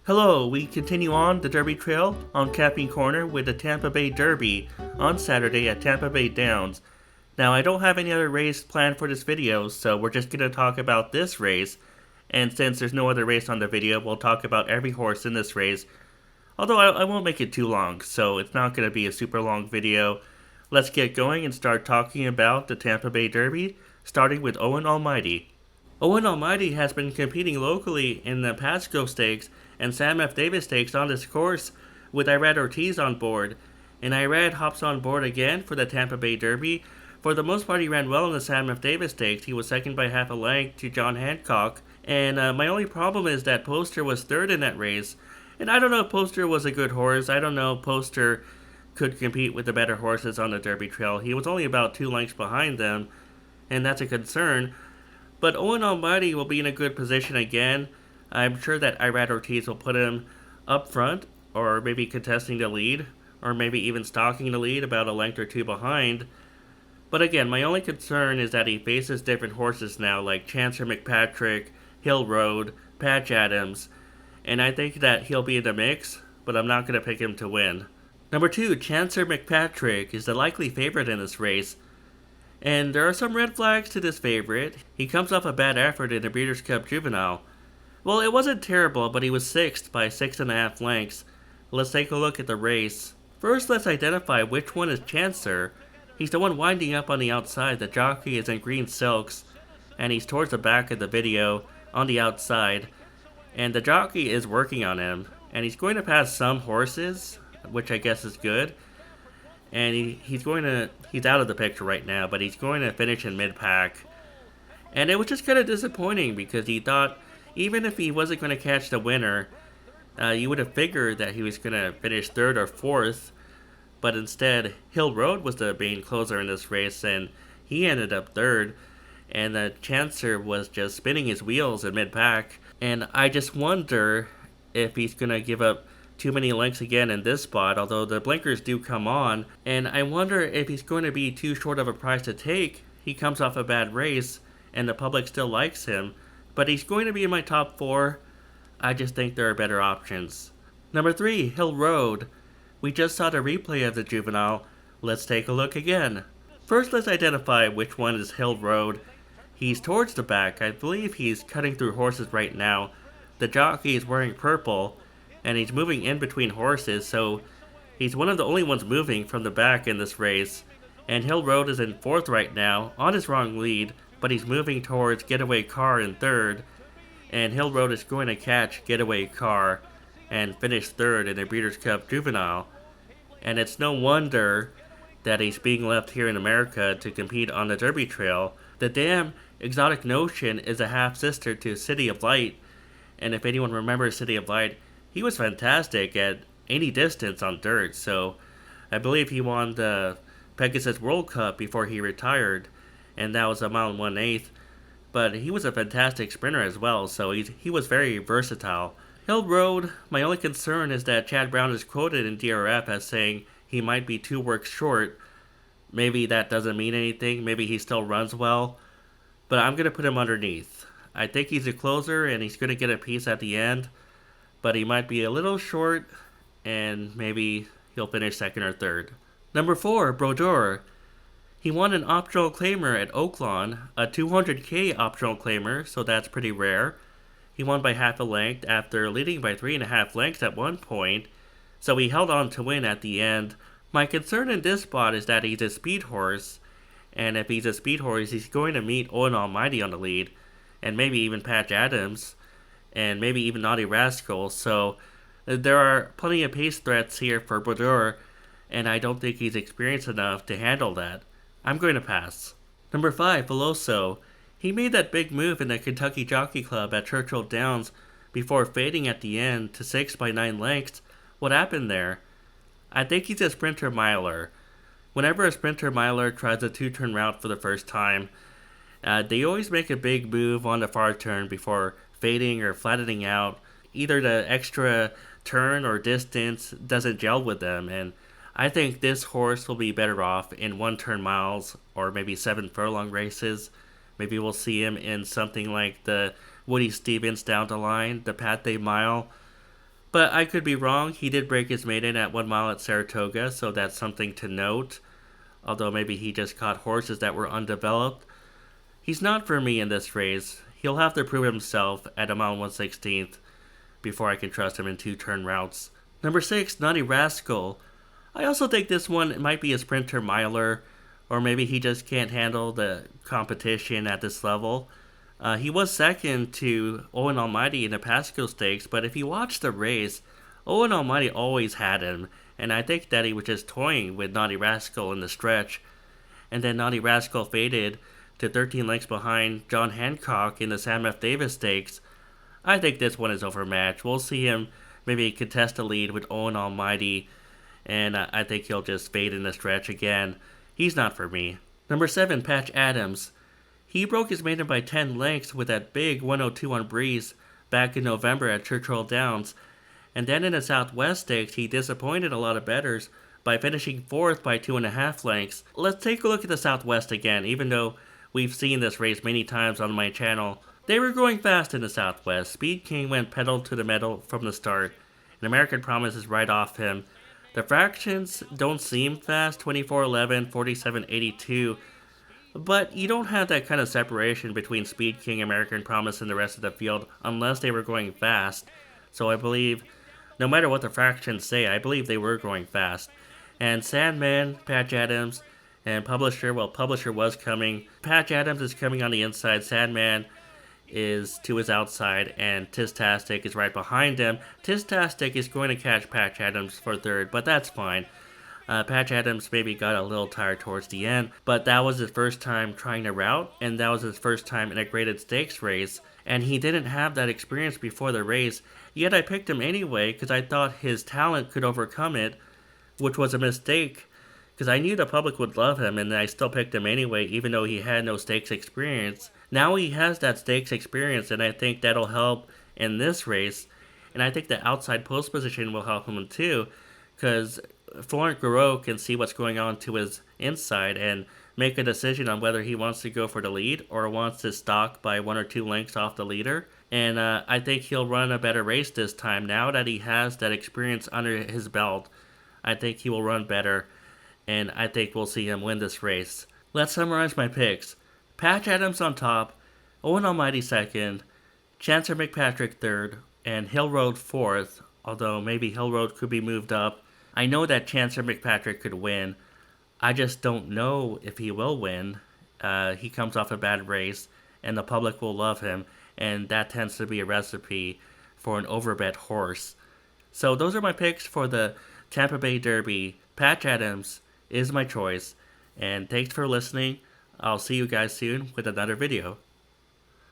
Hello, we continue on the Derby Trail on Capping Corner with the Tampa Bay Derby on Saturday at Tampa Bay Downs. Now, I don't have any other race planned for this video, so we're just going to talk about this race. And since there's no other race on the video, we'll talk about every horse in this race. Although I won't make it too long, so it's not going to be a super long video. Let's get going and start talking about the Tampa Bay Derby, starting with Owen Almighty. Owen Almighty has been competing locally in the Pasco Stakes and Sam F. Davis Stakes on this course with Irad Ortiz on board. And Irad hops on board again for the Tampa Bay Derby. For the most part, he ran well in the Sam F. Davis Stakes. He was second by half a length to John Hancock. And my only problem is that Poster was third in that race. And I don't know if Poster was a good horse. I don't know if Poster could compete with the better horses on the Derby Trail. He was only about 2 lengths behind them, and that's a concern. But Owen Almighty will be in a good position again. I'm sure that Irad Ortiz will put him up front, or maybe contesting the lead, or maybe even stalking the lead about a length or two behind. But again, my only concern is that he faces different horses now, like Chancer McPatrick, Hill Road, Patch Adams, and I think that he'll be in the mix, but I'm not going to pick him to win. Number 2, Chancer McPatrick is the likely favorite in this race. And there are some red flags to this favorite. He comes off a bad effort in the Breeders' Cup Juvenile. Well, it wasn't terrible, but he was 6th by 6.5 lengths. Let's take a look at the race. First, let's identify which one is Chancer. He's the one winding up on the outside. The jockey is in green silks, and he's towards the back of the video on the outside. And the jockey is working on him, and he's going to pass some horses, which I guess is good. And he's out of the picture right now, but he's going to finish in mid-pack. And it was just kind of disappointing because he thought even if he wasn't going to catch the winner, you would have figured that he was going to finish 3rd or 4th. But instead, Hill Road was the main closer in this race, and he ended up 3rd. And the Chancer was just spinning his wheels in mid-pack. And I just wonder if he's going to give up too many lengths again in this spot, although the blinkers do come on. And I wonder if he's going to be too short of a price to take. He comes off a bad race, and the public still likes him. But he's going to be in my top 4. I just think there are better options. Number 3, Hill Road. We just saw the replay of the Juvenile. Let's take a look again. First, let's identify which one is Hill Road. He's towards the back. I believe he's cutting through horses right now. The jockey is wearing purple, and he's moving in between horses, so he's one of the only ones moving from the back in this race. And Hill Road is in 4th right now, on his wrong lead, but he's moving towards Getaway Car in 3rd, and Hill Road is going to catch Getaway Car and finish 3rd in the Breeders' Cup Juvenile. And it's no wonder that he's being left here in America to compete on the Derby Trail. The damn Exotic Notion is a half-sister to City of Light, and if anyone remembers City of Light, he was fantastic at any distance on dirt, so I believe he won the Pegasus World Cup before he retired, and that was a mile and 1/8. But he was a fantastic sprinter as well, so he was very versatile. Hill Road, my only concern is that Chad Brown is quoted in DRF as saying he might be 2 works short. Maybe that doesn't mean anything, maybe he still runs well, but I'm going to put him underneath. I think he's a closer and he's going to get a piece at the end, but he might be a little short and maybe he'll finish 2nd or 3rd. Number 4, Brodeur. He won an optional claimer at Oaklawn, a 200k optional claimer, so that's pretty rare. He won by half a length after leading by 3.5 lengths at one point, so he held on to win at the end. My concern in this spot is that he's a speed horse, and if he's a speed horse, he's going to meet Owen Almighty on the lead, and maybe even Patch Adams, and maybe even Naughty Rascal, so there are plenty of pace threats here for Brodeur, and I don't think he's experienced enough to handle that. I'm going to pass. Number 5, Veloso. He made that big move in the Kentucky Jockey Club at Churchill Downs before fading at the end to 6 by 9 lengths. What happened there? I think he's a sprinter miler. Whenever a sprinter miler tries a 2-turn route for the first time, they always make a big move on the far turn before fading or flattening out. Either the extra turn or distance doesn't gel with them, and I think this horse will be better off in 1-turn miles or maybe 7 furlong races. Maybe we'll see him in something like the Woody Stevens down the line, the Pathé Mile. But I could be wrong. He did break his maiden at 1 mile at Saratoga, so that's something to note. Although maybe he just caught horses that were undeveloped. He's not for me in this race. He'll have to prove himself at a mile 1/16th before I can trust him in 2-turn routes. Number 6, Naughty Rascal. I also think this one might be a sprinter miler, or maybe he just can't handle the competition at this level. He was second to Owen Almighty in the Pasco Stakes, but if you watch the race, Owen Almighty always had him, and I think that he was just toying with Naughty Rascal in the stretch. And then Naughty Rascal faded to 13 lengths behind John Hancock in the Sam F. Davis Stakes. I think this one is overmatched. We'll see him maybe contest a lead with Owen Almighty, and I think he'll just fade in the stretch again. He's not for me. Number 7, Patch Adams. He broke his maiden by 10 lengths with that big 102 on Breeze back in November at Churchill Downs. And then in the Southwest Stakes, he disappointed a lot of bettors by finishing 4th by 2.5 lengths. Let's take a look at the Southwest again, even though we've seen this race many times on my channel. They were going fast in the Southwest. Speed King went pedal to the metal from the start, and American Promise is right off him. The fractions don't seem fast, 24:11, 47:82, but you don't have that kind of separation between Speed King, American Promise, and the rest of the field unless they were going fast. So I believe, no matter what the fractions say, I believe they were going fast. And Sandman, Patch Adams, and Publisher, well, Publisher was coming. Patch Adams is coming on the inside. Sandman is to his outside, and Tistastic is right behind him. Tistastic is going to catch Patch Adams for third, but that's fine. Patch Adams maybe got a little tired towards the end, but that was his first time trying to route, and that was his first time in a graded stakes race, and he didn't have that experience before the race, yet I picked him anyway because I thought his talent could overcome it, which was a mistake, because I knew the public would love him, and I still picked him anyway, even though he had no stakes experience. Now he has that stakes experience, and I think that'll help in this race, and I think the outside post position will help him too, because Florent Garreau can see what's going on to his inside and make a decision on whether he wants to go for the lead or wants to stalk by 1 or 2 lengths off the leader. And I think he'll run a better race this time now that he has that experience under his belt. I think he will run better, and I think we'll see him win this race. Let's summarize my picks. Patch Adams on top, Owen Almighty second, Chancer McPatrick third, and Hill Road fourth, although maybe Hill Road could be moved up. I know that Chancer McPatrick could win. I just don't know if he will win. He comes off a bad race, and the public will love him, and that tends to be a recipe for an overbet horse. So those are my picks for the Tampa Bay Derby. Patch Adams is my choice, and thanks for listening. I'll see you guys soon with another video.